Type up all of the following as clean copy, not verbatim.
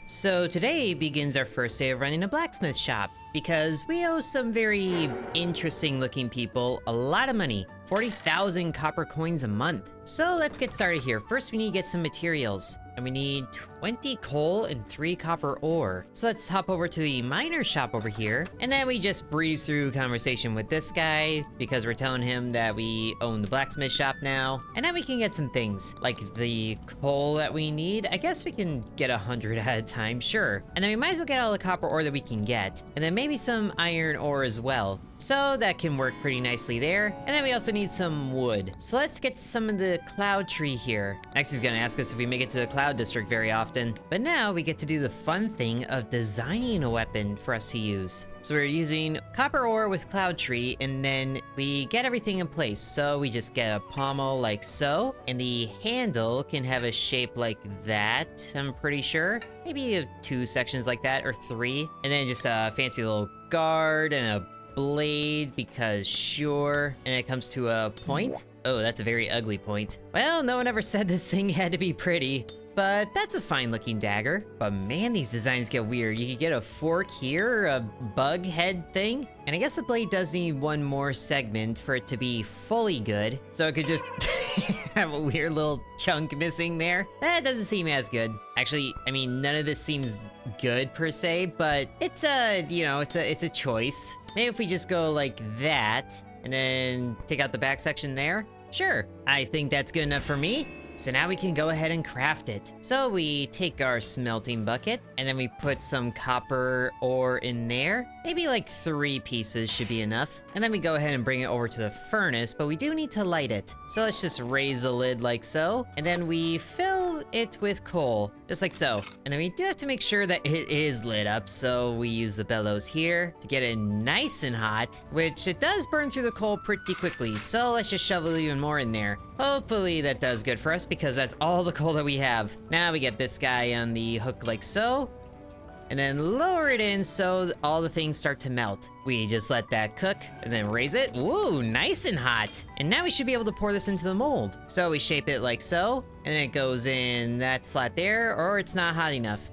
So today begins our first day of running a blacksmith shop because we owe some very interesting looking people a lot of money, 40,000 copper coins a month. So let's get started here. First we need to get some materials and we need 20 coal and 3 copper ore. So let's hop over to the miner shop over here and then we just breeze through conversation with this guy because we're telling him that we own the blacksmith shop now. And then we can get some things like the coal that we need. I guess we can get 100 at a time, sure. And then we might as well get all the copper ore that we can get. And then maybe some iron ore as well. So that can work pretty nicely there. And then we also need some wood. So let's get some of the cloud tree here. Next he's gonna ask us if we make it to the cloud district very often. But now we get to do the fun thing of designing a weapon for us to use. So we're using copper ore with cloud tree and then we get everything in place. So we just get a pommel like so. And the handle can have a shape like that, I'm pretty sure. Maybe 2 sections like that or 3. And then just a fancy little guard and a blade because sure. And it comes to a point. Oh, that's a very ugly point. Well, no one ever said this thing had to be pretty, but that's a fine looking dagger. But man, these designs get weird. You could get a fork here, a bug head thing. And I guess the blade does need one more segment for it to be fully good. So it could just have a weird little chunk missing there. That doesn't seem as good. Actually, I mean, none of this seems good per se, but it's a, you know, it's a choice. Maybe if we just go like that and then take out the back section there. Sure, I think that's good enough for me. So now we can go ahead and craft it. So we take our smelting bucket and then we put some copper ore in there. Maybe like 3 pieces should be enough. And then we go ahead and bring it over to the furnace, but we do need to light it. So let's just raise the lid like so. And then we fill it with coal, just like so. And then we do have to make sure that it is lit up. So we use the bellows here to get it nice and hot, which it does burn through the coal pretty quickly. So let's just shovel even more in there. Hopefully that does good for us because that's all the coal that we have. Now we get this guy on the hook like so. And then lower it in so all the things start to melt. We just let that cook and then raise it. Ooh, nice and hot. And now we should be able to pour this into the mold. So we shape it like so, and then it goes in that slot there, or it's not hot enough.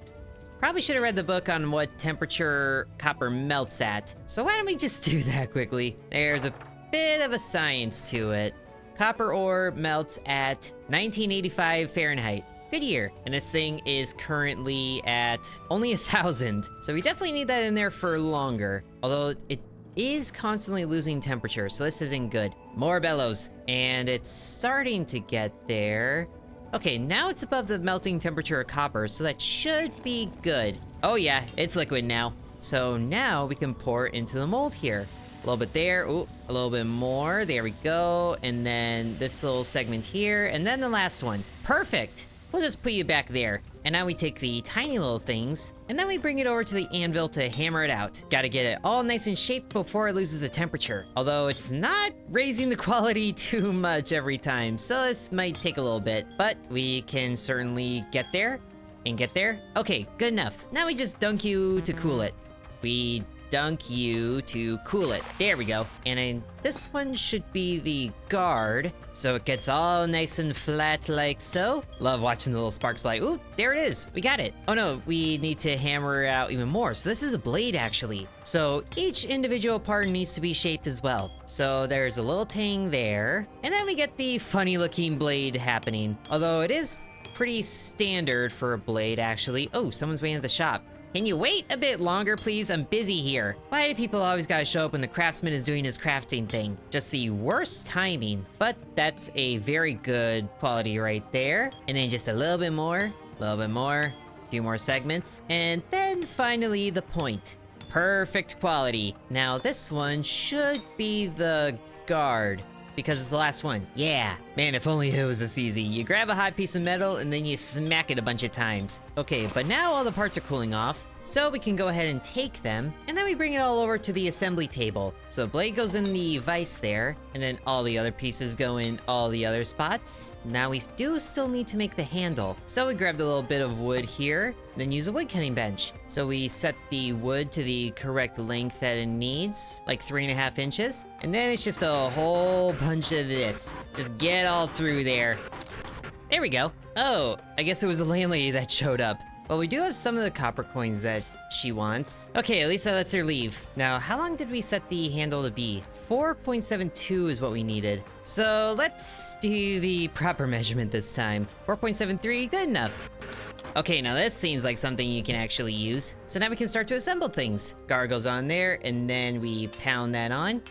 Probably should have read the book on what temperature copper melts at. So why don't we just do that quickly? There's a bit of a science to it. Copper ore melts at 1985 Fahrenheit. Good year. And this thing is currently at only 1,000. So we definitely need that in there for longer. Although it is constantly losing temperature, so this isn't good. More bellows. And it's starting to get there. Okay, now it's above the melting temperature of copper, so that should be good. Oh yeah, it's liquid now. So now we can pour it into the mold here. A little bit there, ooh, a little bit more, there we go. And then this little segment here, and then the last one. Perfect! We'll just put you back there. And now we take the tiny little things, and then we bring it over to the anvil to hammer it out. Gotta get it all nice and shaped before it loses the temperature. Although it's not raising the quality too much every time, so this might take a little bit. But we can certainly get there, and get there. Okay, good enough. Now we just dunk you to cool it. We dunk you to cool it. There we go. And this one should be the guard, so it gets all nice and flat like so. Love watching the little sparks fly. Ooh, there it is. We got it. Oh no, we need to hammer it out even more. So this is a blade actually. So each individual part needs to be shaped as well. So there's a little tang there. And then we get the funny looking blade happening. Although it is pretty standard for a blade actually. Oh, someone's waiting at the shop. Can you wait a bit longer, please? I'm busy here. Why do people always gotta show up when the craftsman is doing his crafting thing? Just the worst timing, but that's a very good quality right there. And then just a little bit more, a few more segments, and then finally the point. Perfect quality. Now this one should be the guard, because it's the last one. Yeah. Man, if only it was this easy. You grab a hot piece of metal and then you smack it a bunch of times. Okay, but now all the parts are cooling off, so we can go ahead and take them, and then we bring it all over to the assembly table. So the blade goes in the vise there, and then all the other pieces go in all the other spots. Now we do still need to make the handle. So we grabbed a little bit of wood here, then use a wood cutting bench. So we set the wood to the correct length that it needs, like 3.5 inches. And then it's just a whole bunch of this. Just get all through there. There we go. Oh, I guess it was the landlady that showed up. Well, we do have some of the copper coins that she wants. Okay, at least that lets her leave. Now, how long did we set the handle to be? 4.72 is what we needed. So let's do the proper measurement this time. 4.73, good enough. Okay, now this seems like something you can actually use. So now we can start to assemble things. Gar goes on there, and then we pound that on.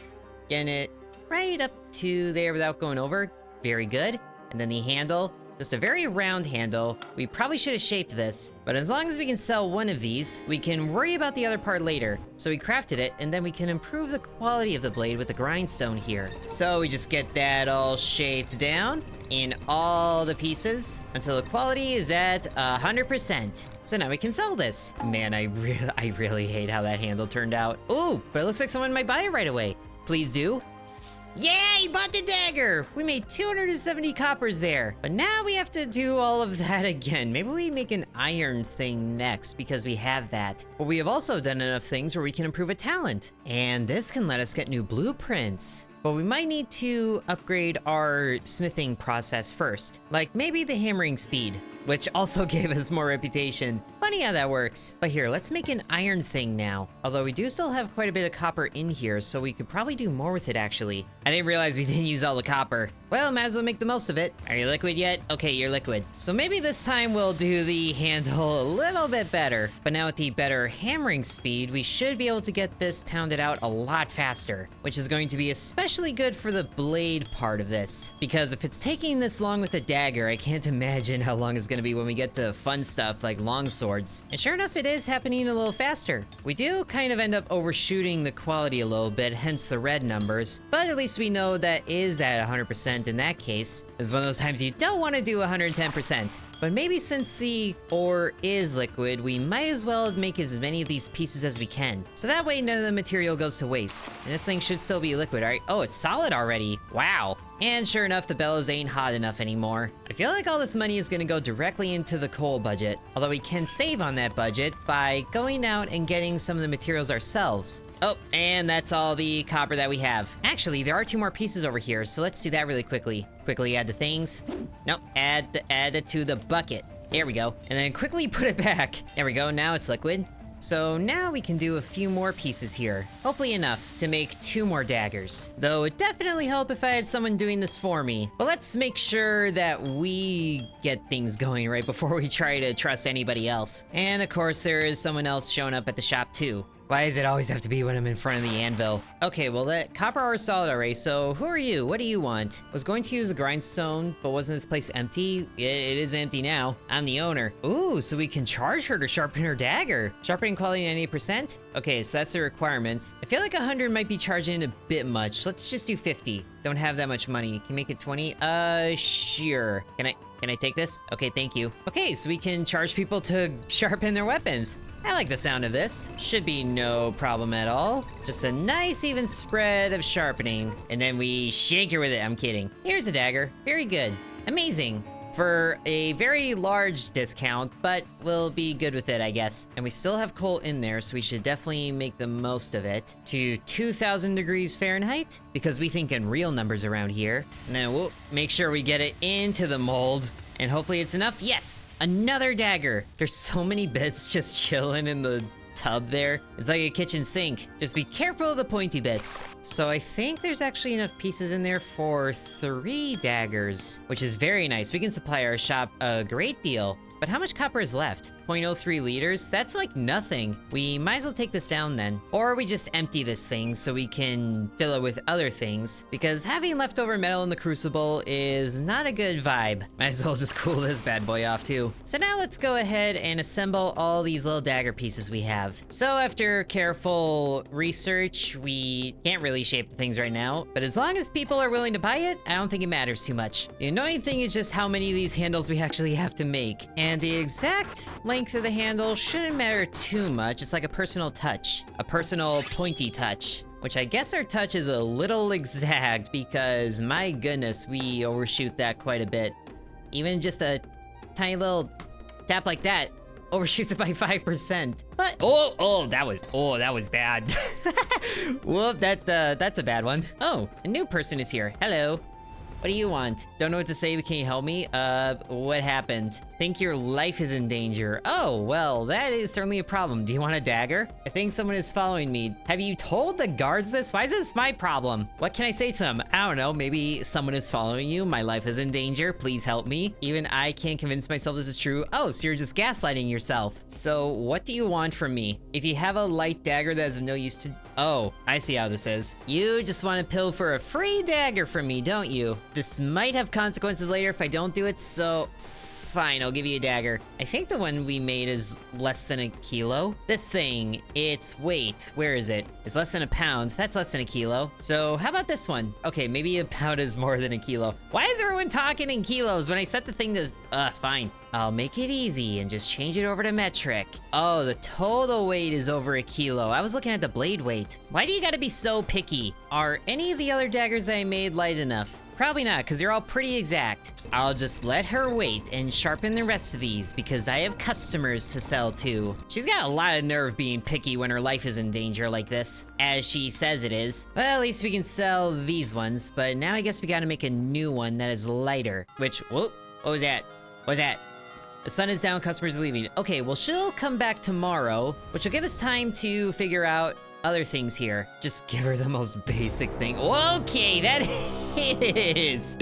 Getting it right up to there without going over. Very good. And then the handle, just a very round handle. We probably should have shaped this, but as long as we can sell one of these, we can worry about the other part later. So we crafted it, and then we can improve the quality of the blade with the grindstone here. So we just get that all shaped down in all the pieces until the quality is at 100%. So now we can sell this. Man, I really hate how that handle turned out. Ooh, but it looks like someone might buy it right away. Please do. Yeah, he bought the dagger! We made 270 coppers there. But now we have to do all of that again. Maybe we make an iron thing next because we have that. But we have also done enough things where we can improve a talent. And this can let us get new blueprints. But we might need to upgrade our smithing process first. Like maybe the hammering speed, which also gave us more reputation. Funny how that works. But here, let's make an iron thing now. Although we do still have quite a bit of copper in here, so we could probably do more with it actually. I didn't realize we didn't use all the copper. Well, might as well make the most of it. Are you liquid yet? Okay, you're liquid. So maybe this time we'll do the handle a little bit better. But now with the better hammering speed, we should be able to get this pounded out a lot faster, which is going to be especially good for the blade part of this. Because if it's taking this long with the dagger, I can't imagine how long it's gonna be when we get to fun stuff like long swords. And sure enough, it is happening a little faster. We do kind of end up overshooting the quality a little bit, hence the red numbers. But at least we know that is at 100% in that case. It's one of those times you don't want to do 110%. But maybe since the ore is liquid, we might as well make as many of these pieces as we can. So that way none of the material goes to waste. And this thing should still be liquid, right? Oh, it's solid already. Wow. And sure enough, the bellows ain't hot enough anymore. I feel like all this money is gonna go directly into the coal budget. Although we can save on that budget by going out and getting some of the materials ourselves. Oh, and that's all the copper that we have. Actually, there are 2 more pieces over here, so let's do that really quickly. Quickly add the things. Nope, add it to the bucket. There we go. And then quickly put it back. There we go, now it's liquid. So now we can do a few more pieces here. Hopefully enough to make 2 more daggers. Though it definitely help if I had someone doing this for me. But let's make sure that we get things going right before we try to trust anybody else. And of course there is someone else showing up at the shop too. Why does it always have to be when I'm in front of the anvil? Okay, well that copper ore is solid already, so who are you? What do you want? I was going to use a grindstone, but wasn't this place empty? It is empty now. I'm the owner. Ooh, so we can charge her to sharpen her dagger. Sharpening quality 98%? Okay, so that's the requirements. I feel like 100 might be charging a bit much. Let's just do 50. Don't have that much money. Can you make it 20? Sure. Can I take this? Okay, thank you. Okay, so we can charge people to sharpen their weapons. I like the sound of this. Should be no problem at all. Just a nice even spread of sharpening. And then we shake her with it. I'm kidding. Here's a dagger. Very good. Amazing. For a very large discount, but we'll be good with it, I guess. And we still have coal in there, so we should definitely make the most of it. To 2,000 degrees Fahrenheit, because we think in real numbers around here. And then we'll make sure we get it into the mold. And hopefully it's enough. Yes! Another dagger! There's so many bits just chilling in the tub there. It's like a kitchen sink. Just be careful of the pointy bits. So I think there's actually enough pieces in there for 3 daggers, which is very nice. We can supply our shop a great deal. But how much copper is left? 0.03 liters? That's like nothing. We might as well take this down then. Or we just empty this thing so we can fill it with other things. Because having leftover metal in the crucible is not a good vibe. Might as well just cool this bad boy off too. So now let's go ahead and assemble all these little dagger pieces we have. So after careful research, we can't really shape the things right now. But as long as people are willing to buy it, I don't think it matters too much. The annoying thing is just how many of these handles we actually have to make. And the exact length of the handle shouldn't matter too much. It's like a personal touch. A personal pointy touch. Which I guess our touch is a little exact because, my goodness, we overshoot that quite a bit. Even just a tiny little tap like that overshoots it by 5%. But, that was bad. Whoop, that's a bad one. Oh, a new person is here. Hello. What do you want? Don't know what to say, but can you help me? What happened? Think your life is in danger. Oh, well, that is certainly a problem. Do you want a dagger? I think someone is following me. Have you told the guards this? Why is this my problem? What can I say to them? I don't know, maybe someone is following you. My life is in danger. Please help me. Even I can't convince myself this is true. Oh, so you're just gaslighting yourself. So what do you want from me? If you have a light dagger that is of no use to... Oh, I see how this is. You just want to pill for a free dagger from me, don't you? This might have consequences later if I don't do it, so... Fine, I'll give you a dagger. I think the one we made is less than a kilo. This thing, its weight, where is it? It's less than a pound. That's less than a kilo. So how about this one? Okay, maybe a pound is more than a kilo. Why is everyone talking in kilos when I set the thing to... fine. I'll make it easy and just change it over to metric. Oh, the total weight is over a kilo. I was looking at the blade weight. Why do you gotta be so picky? Are any of the other daggers that I made light enough? Probably not, because they're all pretty exact. I'll just let her wait and sharpen the rest of these because I have customers to sell to. She's got a lot of nerve being picky when her life is in danger like this, as she says it is. Well, at least we can sell these ones, but now I guess we gotta make a new one that is lighter, which, whoa, what was that? What was that? The sun is down, customers are leaving. Okay, well, she'll come back tomorrow, which will give us time to figure out other things here. Just give her the most basic thing. Okay, that is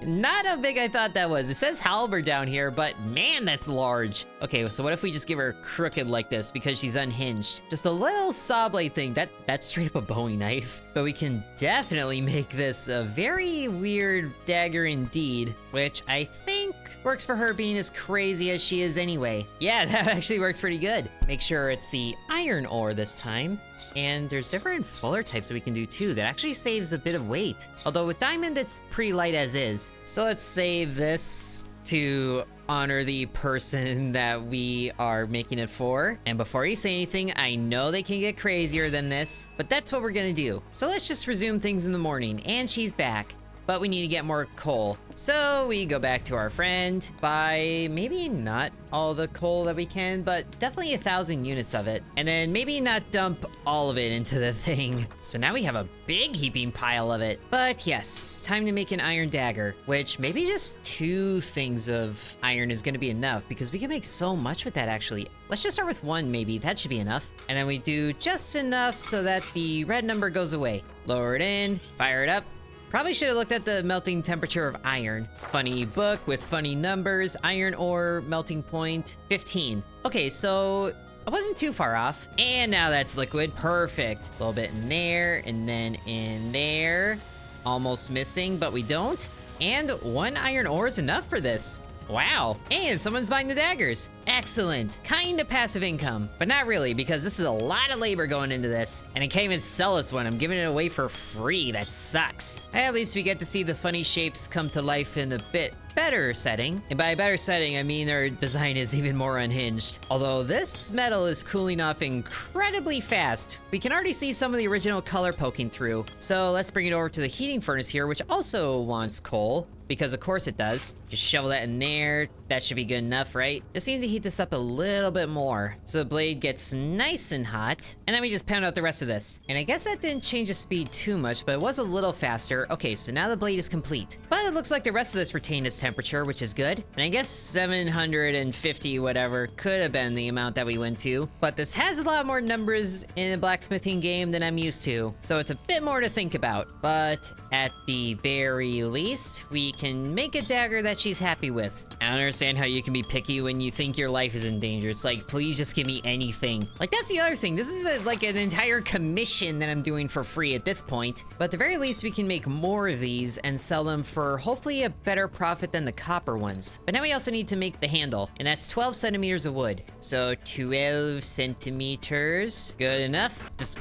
not how big I thought that was. It says halberd down here, but man, that's large. Okay, so what if we just give her crooked like this because she's unhinged? Just a little saw blade thing. That's straight up a Bowie knife. But we can definitely make this a very weird dagger indeed, which I think works for her being as crazy as she is anyway. Yeah, that actually works pretty good. Make sure it's the iron ore this time. And there's different fuller types that we can do too that actually saves a bit of weight. Although with diamond, it's pretty light as is. So let's save this to honor the person that we are making it for. And before you say anything, I know they can get crazier than this, but that's what we're gonna do. So let's just resume things in the morning, and she's back. But we need to get more coal. So we go back to our friend, buy maybe not all the coal that we can, but definitely 1,000 units of it. And then maybe not dump all of it into the thing. So now we have a big heaping pile of it. But yes, time to make an iron dagger, which maybe just 2 things of iron is gonna be enough because we can make so much with that actually. Let's just start with 1 maybe, that should be enough. And then we do just enough so that the red number goes away. Lower it in, fire it up. Probably should have looked at the melting temperature of iron. Funny book with funny numbers. Iron ore melting point 15. Okay, so I wasn't too far off. And now that's liquid. Perfect. A little bit in there and then in there. Almost missing, but we don't. And 1 iron ore is enough for this. Wow, and someone's buying the daggers. Excellent, kind of passive income, but not really because this is a lot of labor going into this. And I can't even sell this one, I'm giving it away for free, that sucks. At least we get to see the funny shapes come to life in a bit better setting. And by a better setting, I mean our design is even more unhinged. Although this metal is cooling off incredibly fast. We can already see some of the original color poking through. So let's bring it over to the heating furnace here, which also wants coal. Because of course it does. Just shovel that in there. That should be good enough, right? Just needs to heat this up a little bit more so the blade gets nice and hot. And then we just pound out the rest of this. And I guess that didn't change the speed too much, but it was a little faster. Okay, so now the blade is complete. But it looks like the rest of this retained its temperature, which is good. And I guess 750 whatever could have been the amount that we went to. But this has a lot more numbers in a blacksmithing game than I'm used to. So it's a bit more to think about. But at the very least, we can make a dagger that she's happy with. I don't understand how you can be picky when you think your life is in danger. It's like, please just give me anything. Like, that's the other thing. This is like an entire commission that I'm doing for free at this point. But at the very least, we can make more of these and sell them for hopefully a better profit than the copper ones. But now we also need to make the handle, and that's 12 centimeters of wood. So 12 centimeters, good enough. Just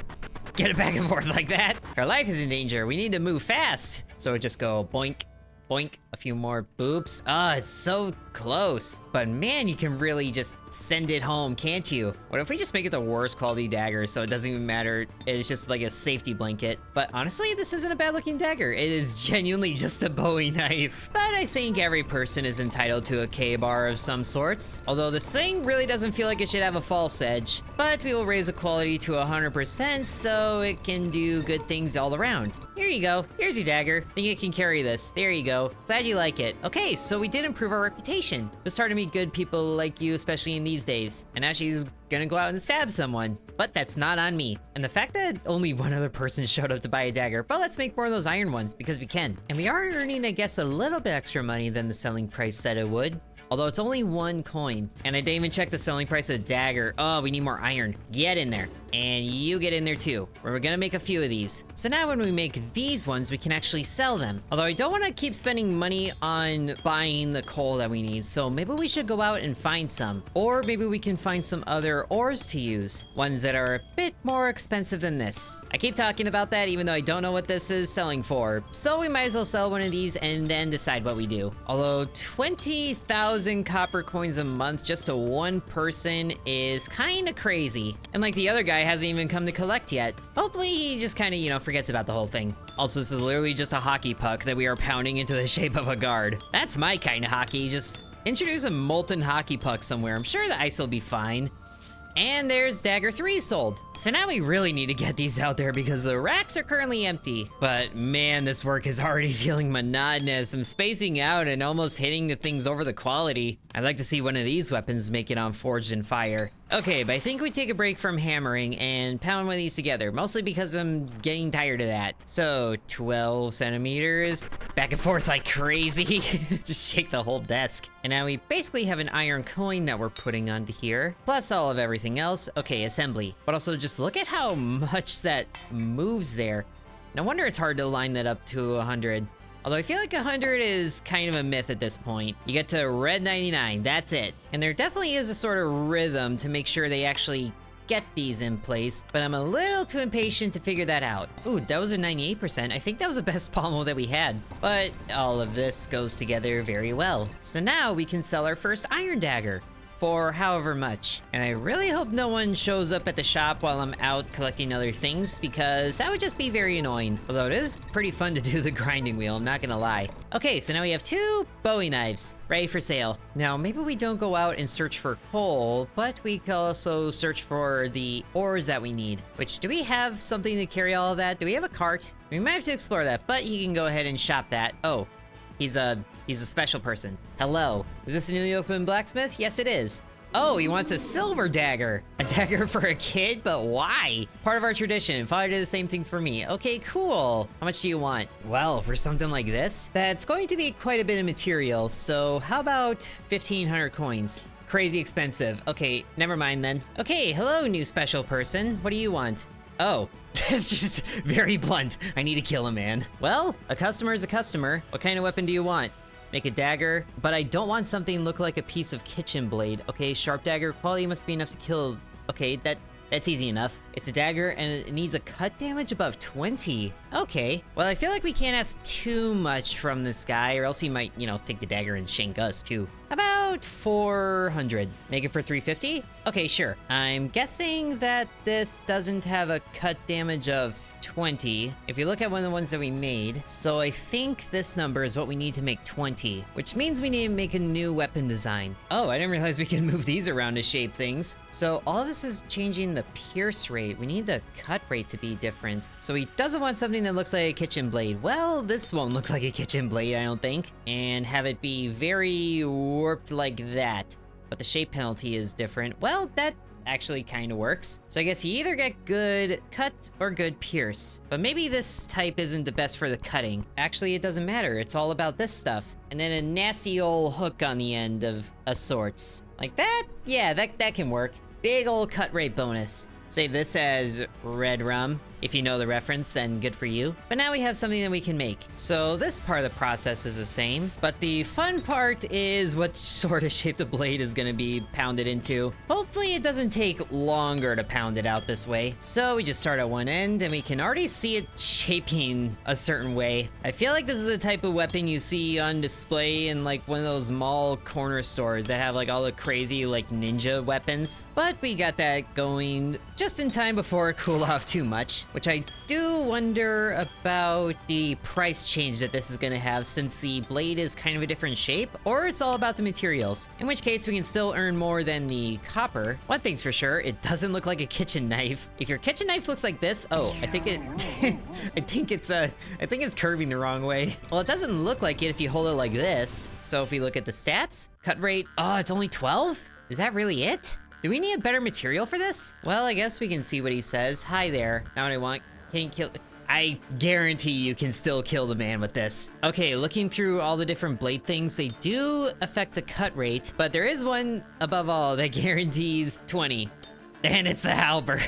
get it back and forth like that. Our life is in danger. We need to move fast. So just go boink, boink, a few more boops. Oh, it's so close. But man, you can really just send it home, can't you? What if we just make it the worst quality dagger so it doesn't even matter? It's just like a safety blanket. But honestly, this isn't a bad looking dagger. It is genuinely just a Bowie knife. But I think every person is entitled to a K-bar of some sorts. Although this thing really doesn't feel like it should have a false edge. But we will raise the quality to 100% so it can do good things all around. Here you go. Here's your dagger. Think it can carry this. There you go. Glad you like it. Okay, so we did improve our reputation. patient. It's hard to meet good people like you, especially in these days. And now she's gonna go out and stab someone. But that's not on me. And the fact that only one other person showed up to buy a dagger, but let's make more of those iron ones because we can. And we are earning, I guess, a little bit extra money than the selling price said it would. Although it's only 1 coin. And I didn't even check the selling price of the dagger. Oh, we need more iron. Get in there. And you get in there too. We're gonna make a few of these. So now when we make these ones, we can actually sell them. Although I don't want to keep spending money on buying the coal that we need. So maybe we should go out and find some. Or maybe we can find some other ores to use. Ones that are a bit more expensive than this. I keep talking about that even though I don't know what this is selling for. So we might as well sell one of these and then decide what we do. Although 20,000 copper coins a month just to one person is kind of crazy. And like the other guy hasn't even come to collect yet. Hopefully he just kind of, you know, forgets about the whole thing. Also, this is literally just a hockey puck that we are pounding into the shape of a guard. That's my kind of hockey. Just introduce a molten hockey puck somewhere. I'm sure the ice will be fine. And there's dagger 3 sold. So now we really need to get these out there because the racks are currently empty. But man, this work is already feeling monotonous. I'm spacing out and almost hitting the things over the quality. I'd like to see one of these weapons make it on Forged in Fire. Okay, but I think we take a break from hammering and pound one of these together, mostly because I'm getting tired of that. So 12 centimeters, back and forth like crazy. Just shake the whole desk. And now we basically have an iron coin that we're putting onto here, plus all of everything else. Okay, assembly. But also just look at how much that moves there. No wonder it's hard to line that up to 100. Although I feel like 100 is kind of a myth at this point. You get to red 99, that's it. And there definitely is a sort of rhythm to make sure they actually get these in place, but I'm a little too impatient to figure that out. Ooh, that was a 98%. I think that was the best pommel that we had. But all of this goes together very well. So now we can sell our first iron dagger for however much. And I really hope no one shows up at the shop while I'm out collecting other things because that would just be very annoying. Although it is pretty fun to do the grinding wheel, I'm not gonna lie. Okay, so now we have 2 Bowie knives ready for sale. Now, maybe we don't go out and search for coal, but we can also search for the ores that we need. Which, do we have something to carry all of that? Do we have a cart? We might have to explore that, but he can go ahead and shop that. Oh. He's a special person. Hello. Is this a newly opened blacksmith? Yes, it is. Oh, he wants a silver dagger. A dagger for a kid? But why? Part of our tradition. Father did the same thing for me. Okay, cool. How much do you want? Well, for something like this, that's going to be quite a bit of material. So how about 1,500 coins? Crazy expensive. Okay, never mind then. Okay, hello, new special person. What do you want? Oh. It's just very blunt. I need to kill a man. Well, a customer is a customer. What kind of weapon do you want? Make a dagger, but I don't want something look like a piece of kitchen blade. Okay, sharp dagger, quality must be enough to kill. Okay, that's easy enough. It's a dagger and it needs a cut damage above 20. Okay, well, I feel like we can't ask too much from this guy or else he might, you know, take the dagger and shank us too. About 400. Make it for 350? Okay, sure. I'm guessing that this doesn't have a cut damage of 20. If you look at one of the ones that we made, so I think this number is what we need to make 20, which means we need to make a new weapon design. Oh, I didn't realize we can move these around to shape things. So all of this is changing the pierce rate. We need the cut rate to be different. So he doesn't want something that looks like a kitchen blade. Well, this won't look like a kitchen blade, I don't think. And have it be very warped like that. But the shape penalty is different. Well, that actually kind of works. So I guess you either get good cut or good pierce. But maybe this type isn't the best for the cutting. Actually, it doesn't matter. It's all about this stuff. And then a nasty old hook on the end of a sorts. Like that? Yeah, that can work. Big old cut rate bonus. Save this as red rum. If you know the reference, then good for you. But now we have something that we can make. So this part of the process is the same, but the fun part is what sort of shape the blade is gonna be pounded into. Hopefully it doesn't take longer to pound it out this way. So we just start at one end and we can already see it shaping a certain way. I feel like this is the type of weapon you see on display in like one of those mall corner stores that have like all the crazy like ninja weapons. But we got that going just in time before it cooled off too much. which I do wonder about the price change that this is gonna have since the blade is kind of a different shape, or it's all about the materials, in which case we can still earn more than the copper. One thing's for sure, it doesn't look like a kitchen knife. If your kitchen knife looks like this, oh, I think it, I think it's curving the wrong way. Well, it doesn't look like it if you hold it like this. So if we look at the stats, cut rate, oh, it's only 12? Is that really it? Do we need a better material for this? Well, I guess we can see what he says. Hi there. Not what I want. Can you kill? I guarantee you can still kill the man with this. Okay, looking through all the different blade things, they do affect the cut rate, but there is one above all that guarantees 20, and it's the halberd.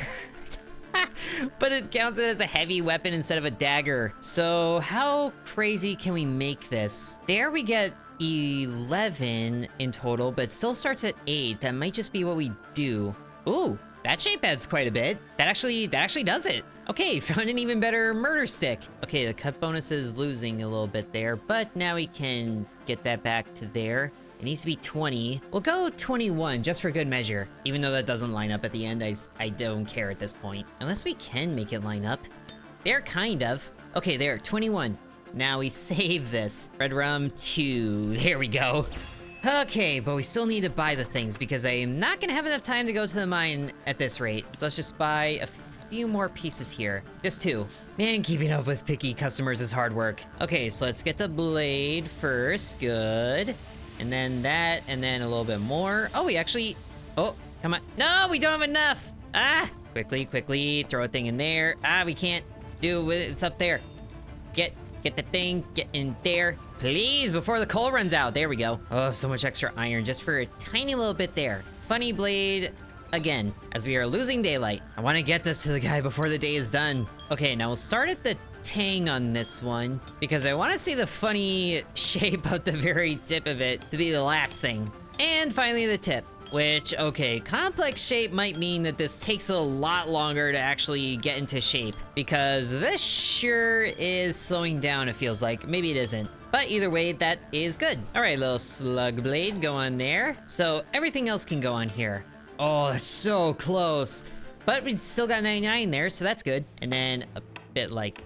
But it counts it as a heavy weapon instead of a dagger. So how crazy can we make this? There we get 11 in total, but it still starts at 8. That might just be what we do. Ooh, that shape adds quite a bit. That actually does it. Okay, found an even better murder stick. Okay, the cut bonus is losing a little bit there, but now we can get that back to there. It needs to be 20. We'll go 21 just for good measure. Even though that doesn't line up at the end, I don't care at this point. Unless we can make it line up. There, kind of. Okay, there, 21. Now we save this. Red rum 2. There we go. Okay, but we still need to buy the things because I am not gonna have enough time to go to the mine at this rate. So let's just buy a few more pieces here. Just 2. Man, keeping up with picky customers is hard work. Okay, so let's get the blade first. Good. And then that, and then a little bit more. Oh, we actually... Oh, come on. No, we don't have enough! Ah! Quickly, throw a thing in there. Ah, we can't do it. It's up there. Get the thing, get in there. Please, before the coal runs out. There we go. Oh, so much extra iron just for a tiny little bit there. Funny blade, again, as we are losing daylight. I want to get this to the guy before the day is done. Okay, now we'll start at the tang on this one because I want to see the funny shape at the very tip of it to be the last thing. And finally the tip, which, okay, complex shape might mean that this takes a lot longer to actually get into shape because this sure is slowing down, it feels like. Maybe it isn't. But either way, that is good. All right, little slug blade, go on there. So everything else can go on here. Oh, that's so close. But we still got 99 there, so that's good. And then a bit like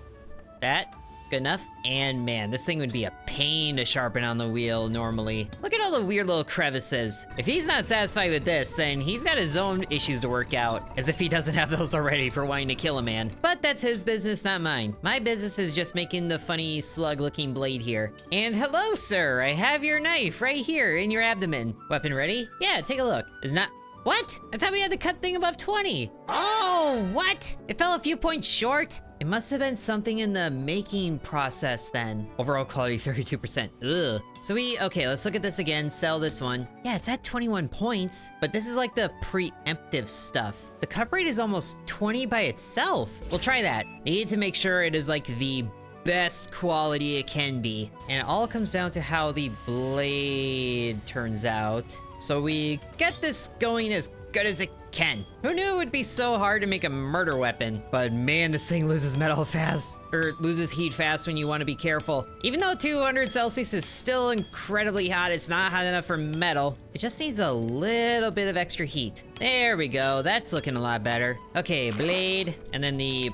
that. Good enough. And man, this thing would be a pain to sharpen on the wheel normally. Look at all the weird little crevices. If he's not satisfied with this, then he's got his own issues to work out, as if he doesn't have those already for wanting to kill a man. But that's his business, not mine. My business is just making the funny slug-looking blade here. And hello, sir. I have your knife right here in your abdomen. Weapon ready? Yeah, take a look. Is not... What? I thought we had the cut thing above 20. Oh, what? It fell a few points short? It must have been something in the making process then. Overall quality 32%. Ugh. So okay, let's look at this again. Sell this one. Yeah, it's at 21 points, but this is like the preemptive stuff. The cut rate is almost 20 by itself. We'll try that. Need to make sure it is like the best quality it can be. And it all comes down to how the blade turns out. So we get this going as good as it can. Who knew it would be so hard to make a murder weapon? But man, this thing loses metal fast, or loses heat fast when you want to be careful. Even though 200 Celsius is still incredibly hot, it's not hot enough for metal. It just needs a little bit of extra heat. There we go, that's looking a lot better. Okay, blade, and then the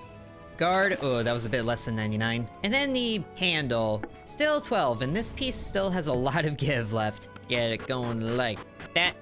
guard. Oh, that was a bit less than 99. And then the handle, still 12, and this piece still has a lot of give left. Get it going like that.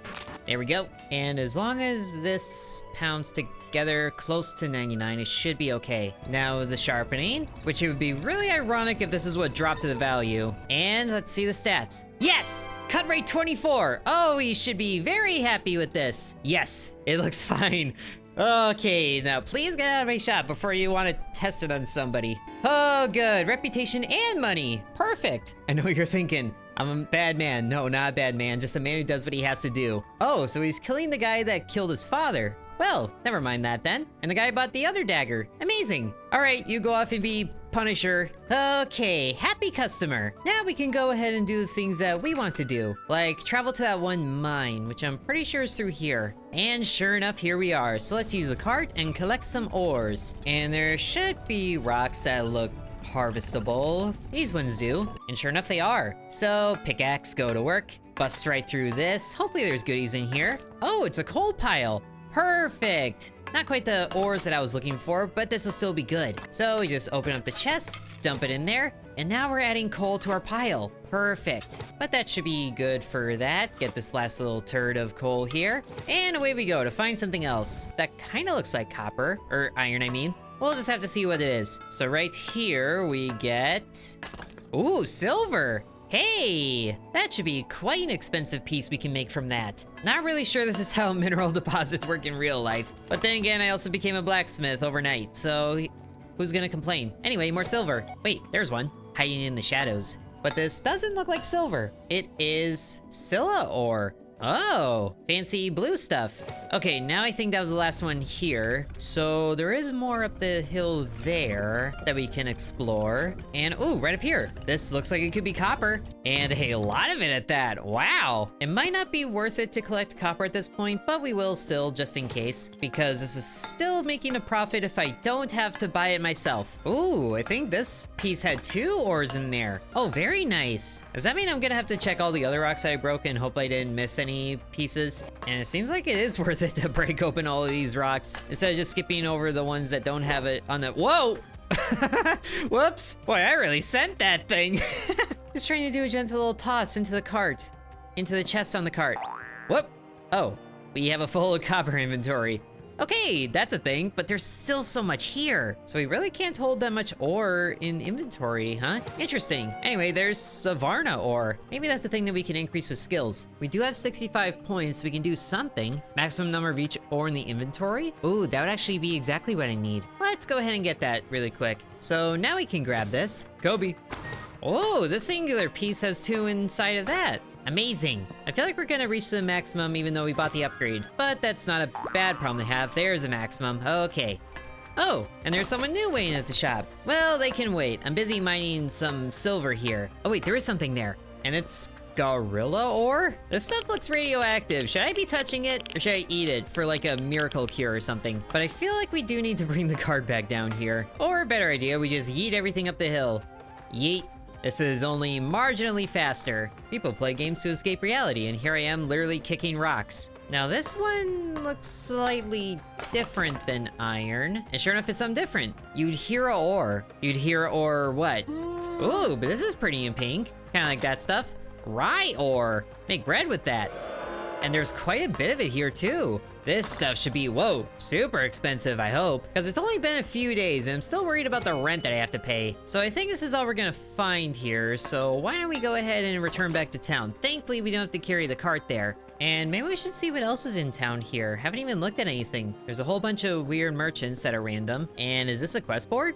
There we go. And as long as this pounds together close to 99, it should be okay. Now the sharpening, which it would be really ironic if this is what dropped to the value. And let's see the stats. Yes! Cut rate 24. Oh, we should be very happy with this. Yes, it looks fine. Okay, now please get out of my shop before you want to test it on somebody. Oh, good. Reputation and money. Perfect. I know what you're thinking. I'm a bad man. No, not a bad man. Just a man who does what he has to do. Oh, so he's killing the guy that killed his father. Well, never mind that then. And the guy bought the other dagger. Amazing. All right, you go off and be Punisher. Okay, happy customer. Now we can go ahead and do the things that we want to do. Like travel to that one mine, which I'm pretty sure is through here. And sure enough, here we are. So let's use the cart and collect some ores. And there should be rocks that look harvestable. These ones do. And sure enough, they are. So pickaxe, go to work. Bust right through this. Hopefully there's goodies in here. Oh, it's a coal pile. Perfect. Not quite the ores that I was looking for, but this will still be good. So we just open up the chest, dump it in there, and now we're adding coal to our pile. Perfect. But that should be good for that. Get this last little turd of coal here. And away we go to find something else that kind of looks like copper, or iron, I mean. We'll just have to see what it is. So right here we get... Ooh, silver. Hey, that should be quite an expensive piece we can make from that. Not really sure this is how mineral deposits work in real life. But then again, I also became a blacksmith overnight, so who's gonna complain? Anyway, more silver. Wait, there's one, hiding in the shadows. But this doesn't look like silver. It is Scylla ore. Oh, fancy blue stuff. Okay, now I think that was the last one here. So there is more up the hill there that we can explore. And ooh, right up here. This looks like it could be copper. And a lot of it at that. Wow. It might not be worth it to collect copper at this point, but we will still just in case. Because this is still making a profit if I don't have to buy it myself. Ooh, I think this piece had 2 ores in there. Oh, very nice. Does that mean I'm gonna have to check all the other rocks that I broke and hope I didn't miss any pieces? And it seems like it is worth it to break open all of these rocks instead of just skipping over the ones that don't have it on the... Whoa! Whoops! Boy, I really sent that thing. Just trying to do a gentle little toss into the cart. Into the chest on the cart. Whoop! Oh, we have a full copper inventory. Okay, that's a thing, but there's still so much here. So we really can't hold that much ore in inventory, huh? Interesting. Anyway, there's Savarna ore. Maybe that's the thing that we can increase with skills. We do have 65 points, so we can do something. Maximum number of each ore in the inventory. Ooh, that would actually be exactly what I need. Let's go ahead and get that really quick. So now we can grab this. Kobe. Oh, the singular piece has 2 inside of that. Amazing. I feel like we're gonna reach the maximum even though we bought the upgrade, but that's not a bad problem to have. There's the maximum. Okay. Oh, and there's someone new waiting at the shop. Well, they can wait. I'm busy mining some silver here. Oh wait, there is something there. And it's gorilla ore? This stuff looks radioactive. Should I be touching it or should I eat it for like a miracle cure or something? But I feel like we do need to bring the card back down here. Or a better idea, we just yeet everything up the hill. Yeet. This is only marginally faster. People play games to escape reality, and here I am literally kicking rocks. Now this one looks slightly different than iron. And sure enough, it's something different. You'd hear a ore. You'd hear ore what? Ooh, but this is pretty in pink. Kinda like that stuff. Rye ore. Make bread with that. And there's quite a bit of it here too. This stuff should be, whoa, super expensive, I hope. Because it's only been a few days and I'm still worried about the rent that I have to pay. So I think this is all we're gonna find here. So why don't we go ahead and return back to town? Thankfully, we don't have to carry the cart there. And maybe we should see what else is in town here. Haven't even looked at anything. There's a whole bunch of weird merchants that are random. And is this a quest board?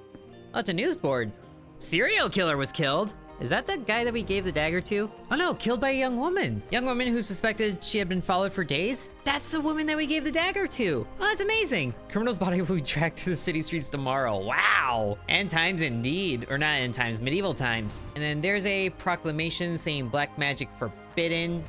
Oh, it's a news board. Serial killer was killed. Is that the guy that we gave the dagger to? Oh no, killed by a young woman. Young woman who suspected she had been followed for days? That's the woman that we gave the dagger to. Oh, that's amazing. Criminal's body will be tracked through the city streets tomorrow. Wow. End times indeed. Or not end times, medieval times. And then there's a proclamation saying black magic forbidden.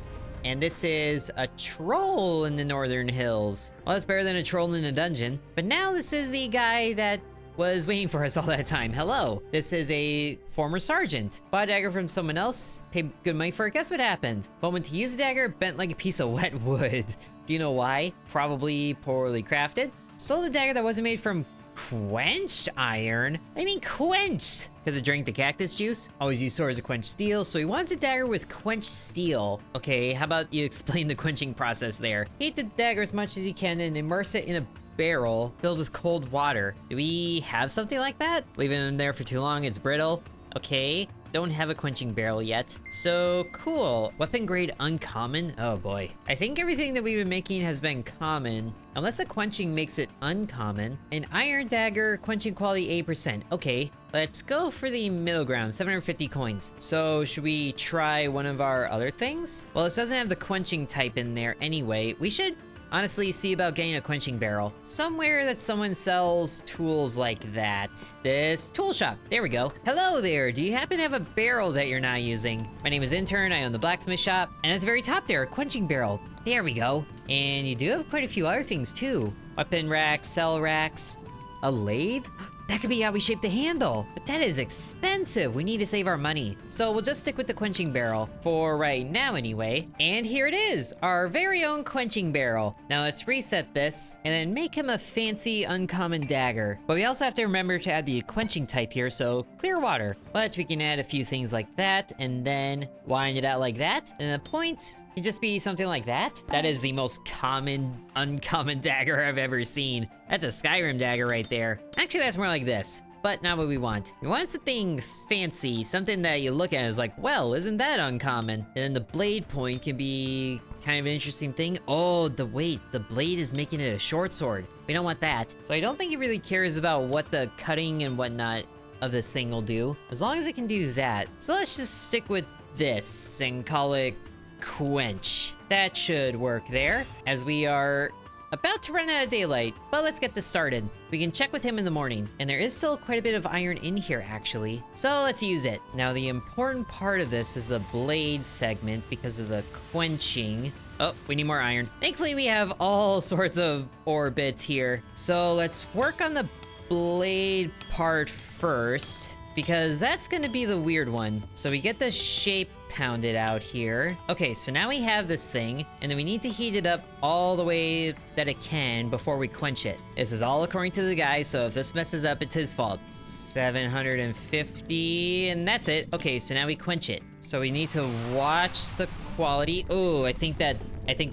And this is a troll in the northern hills. Well, that's better than a troll in a dungeon. But now this is the guy that was waiting for us all that time. Hello. This is a former sergeant. Bought a dagger from someone else, paid good money for it. Guess what happened? Moment to use the dagger, bent like a piece of wet wood. Do you know why? Probably poorly crafted. Sold a dagger that wasn't made from quenched iron. I mean quenched, because it drank the cactus juice. Always use sword as a quench steel, so he wants a dagger with quenched steel. Okay, how about you explain the quenching process there? Heat the dagger as much as you can and immerse it in a barrel filled with cold water. Do we have something like that? Leaving it in there for too long, it's brittle. Okay, don't have a quenching barrel yet. So cool. Weapon grade uncommon. Oh boy. I think everything that we've been making has been common, unless the quenching makes it uncommon. An iron dagger, quenching quality 8%. Okay, let's go for the middle ground, 750 coins. So should we try one of our other things? Well, this doesn't have the quenching type in there anyway. We should honestly see about getting a quenching barrel. Somewhere that someone sells tools like that. This tool shop, there we go. Hello there, do you happen to have a barrel that you're not using? My name is Intern, I own the blacksmith shop. And at the very top there, a quenching barrel. There we go. And you do have quite a few other things too. Weapon racks, cell racks, a lathe. that could be how we shape the handle. But that is expensive. We need to save our money. So we'll just stick with the quenching barrel for right now anyway. And here it is, our very own quenching barrel. Now let's reset this and then make him a fancy uncommon dagger. But we also have to remember to add the quenching type here, so clear water. But we can add a few things like that and then wind it out like that. And the point can just be something like that. That is the most common, uncommon dagger I've ever seen. That's a Skyrim dagger right there. Actually, that's more like this. But not what we want. We want something fancy, something that you look at and is like, well, isn't that uncommon? And then the blade point can be kind of an interesting thing. Oh, the blade is making it a short sword. We don't want that. So I don't think he really cares about what the cutting and whatnot of this thing will do, as long as it can do that. So let's just stick with this and call it quench. That should work there, as we are about to run out of daylight, but let's get this started. We can check with him in the morning, and there is still quite a bit of iron in here actually, so let's use it. Now the important part of this is the blade segment because of the quenching. Oh, we need more iron. Thankfully we have all sorts of ore bits here. So let's work on the blade part first, because that's gonna be the weird one. So we get the shape pounded out here. Okay, so now we have this thing, and then we need to heat it up all the way that it can before we quench it. This is all according to the guy, so if this messes up, it's his fault. 750, and that's it. Okay, so now we quench it. So we need to watch the quality. Oh, I think that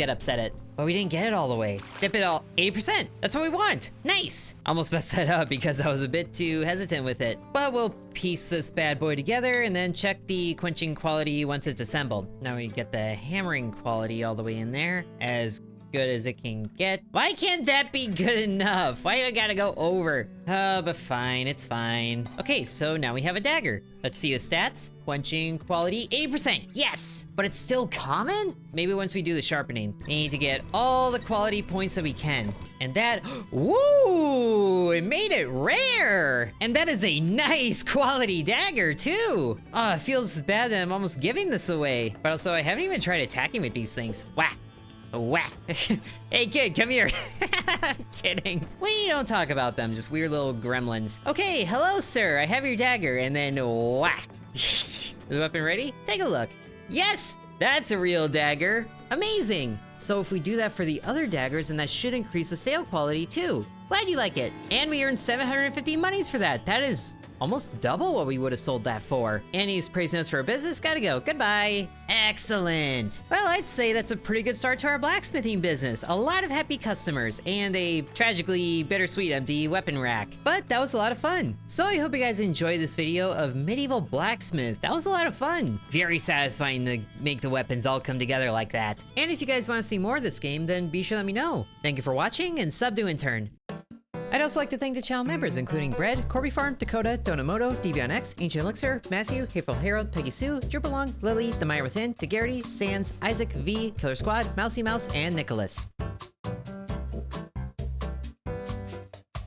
upset it. But we didn't get it all the way. Dip it all, 80%. That's what we want. Nice. Almost messed that up because I was a bit too hesitant with it. But we'll piece this bad boy together and then check the quenching quality once it's assembled. Now we get the hammering quality all the way in there, as good as it can get. Why can't that be good enough? Why do I gotta go over? Oh, but fine, it's fine. Okay, so now we have a dagger. Let's see the stats. Quenching quality, 80%, yes! But it's still common? Maybe once we do the sharpening. We need to get all the quality points that we can. And that, woo! It made it rare! And that is a nice quality dagger too! Oh, it feels bad that I'm almost giving this away. But also, I haven't even tried attacking with these things. Whack! Whack! Hey kid, come here! I'm kidding. We don't talk about them, just weird little gremlins. Okay, hello sir, I have your dagger, and then whack! Is the weapon ready? Take a look. Yes! That's a real dagger! Amazing! So if we do that for the other daggers, then that should increase the sale quality too. Glad you like it. And we earned 750 monies for that. That is almost double what we would have sold that for. And he's praising us for our business. Gotta go. Goodbye. Excellent. Well, I'd say that's a pretty good start to our blacksmithing business. A lot of happy customers and a tragically bittersweet empty weapon rack. But that was a lot of fun. So I hope you guys enjoyed this video of Medieval Blacksmith. That was a lot of fun. Very satisfying to make the weapons all come together like that. And if you guys want to see more of this game, then be sure to let me know. Thank you for watching, and sub to Intern. I'd also like to thank the channel members, including Bread, Corby Farm, Dakota, Donamoto, DeviantX, Ancient Elixir, Matthew, Hateful Harold, Peggy Sue, Drupalong, Lily, The Mire Within, Dagarity, Sans, Isaac, V, Killer Squad, Mousy Mouse, and Nicholas.